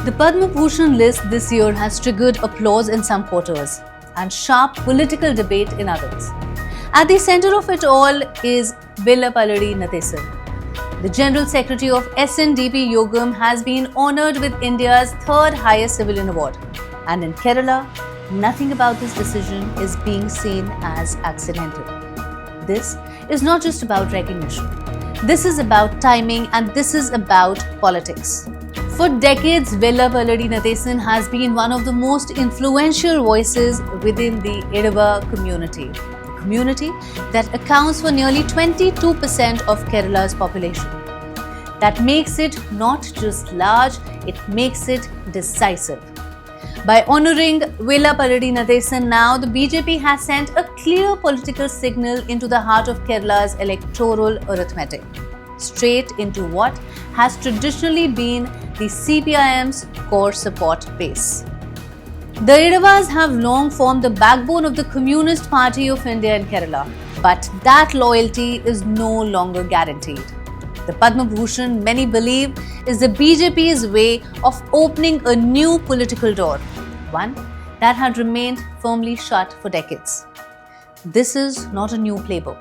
The Padma Bhushan list this year has triggered applause in some quarters and sharp political debate in others. At the center of it all is Vellapalladi Nathisan. The General Secretary of SNDP Yogam has been honoured with India's third highest civilian award. And in Kerala, nothing about this decision is being seen as accidental. This is not just about recognition. This is about timing and this is about politics. For decades, Vellapalladi Nathisan has been one of the most influential voices within the Idava community. A community that accounts for nearly 22% of Kerala's population. That makes it not just large, it makes it decisive. By honouring Vellapalladi Nathisan now, the BJP has sent a clear political signal into the heart of Kerala's electoral arithmetic, straight into what has traditionally been the CPIM's core support base. The Idavas have long formed the backbone of the Communist Party of India in Kerala, but that loyalty is no longer guaranteed. The Padma Bhushan, many believe, is the BJP's way of opening a new political door, one that had remained firmly shut for decades. This is not a new playbook.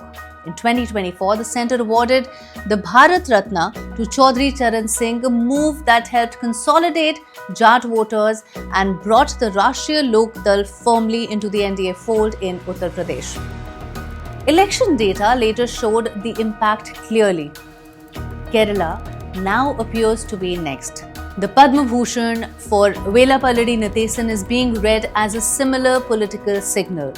In 2024, the centre awarded the Bharat Ratna to Chaudhry Charan Singh, a move that helped consolidate Jat voters and brought the Rashtriya Lok Dal firmly into the NDA fold in Uttar Pradesh. Election data later showed the impact clearly. Kerala now appears to be next. The Padma Bhushan for Vellapalladi Nathisan is being read as a similar political signal,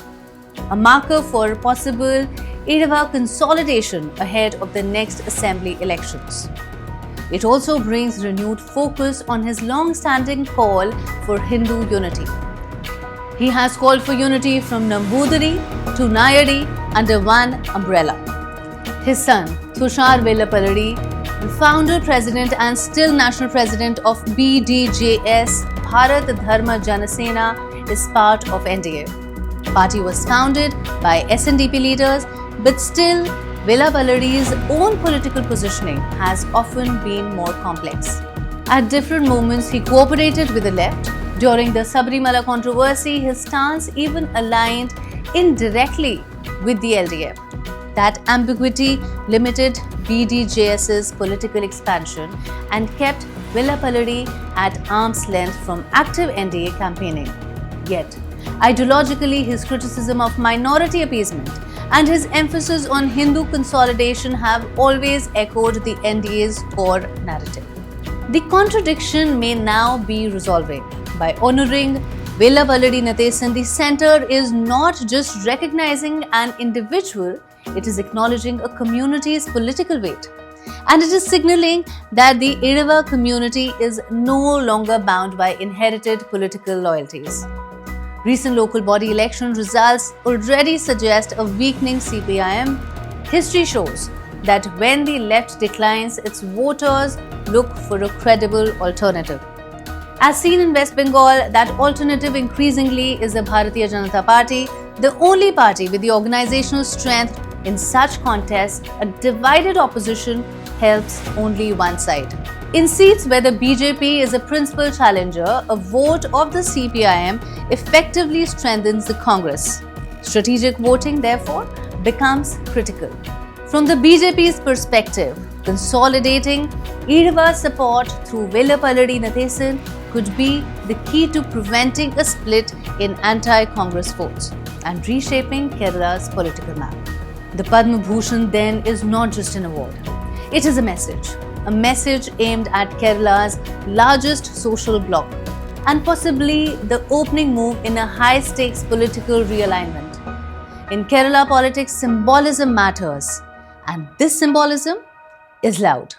a marker for possible Idava consolidation ahead of the next assembly elections. It also brings renewed focus on his long-standing call for Hindu unity. He has called for unity from Nambudiri to Nayadi under one umbrella. His son, Tushar Vellapalladi, the founder, president and still national president of BDJS, Bharat Dharma Janasena, is part of NDA. The party was founded by SNDP leaders, but still, Vellapalladi's own political positioning has often been more complex. At different moments, he cooperated with the left. During the Sabarimala controversy, his stance even aligned indirectly with the LDF. That ambiguity limited BDJS's political expansion and kept Vellapalladi at arm's length from active NDA campaigning. Yet, ideologically, his criticism of minority appeasement and his emphasis on Hindu consolidation have always echoed the NDA's core narrative. The contradiction may now be resolving. By honouring Vellapalladi Nathisan, the centre is not just recognising an individual, it is acknowledging a community's political weight. And it is signalling that the Idava community is no longer bound by inherited political loyalties. Recent local body election results already suggest a weakening CPIM. History shows that when the left declines, its voters look for a credible alternative. As seen in West Bengal, that alternative increasingly is the Bharatiya Janata Party, the only party with the organizational strength. In such contests, a divided opposition helps only one side. In seats where the BJP is a principal challenger, a vote of the CPIM effectively strengthens the Congress. Strategic voting, therefore, becomes critical. From the BJP's perspective, consolidating Idava support through Vellapalladi Nathisan could be the key to preventing a split in anti-Congress votes and reshaping Kerala's political map. The Padma Bhushan then is not just an award. It is a message aimed at Kerala's largest social bloc and possibly the opening move in a high-stakes political realignment. In Kerala politics, symbolism matters, and this symbolism is loud.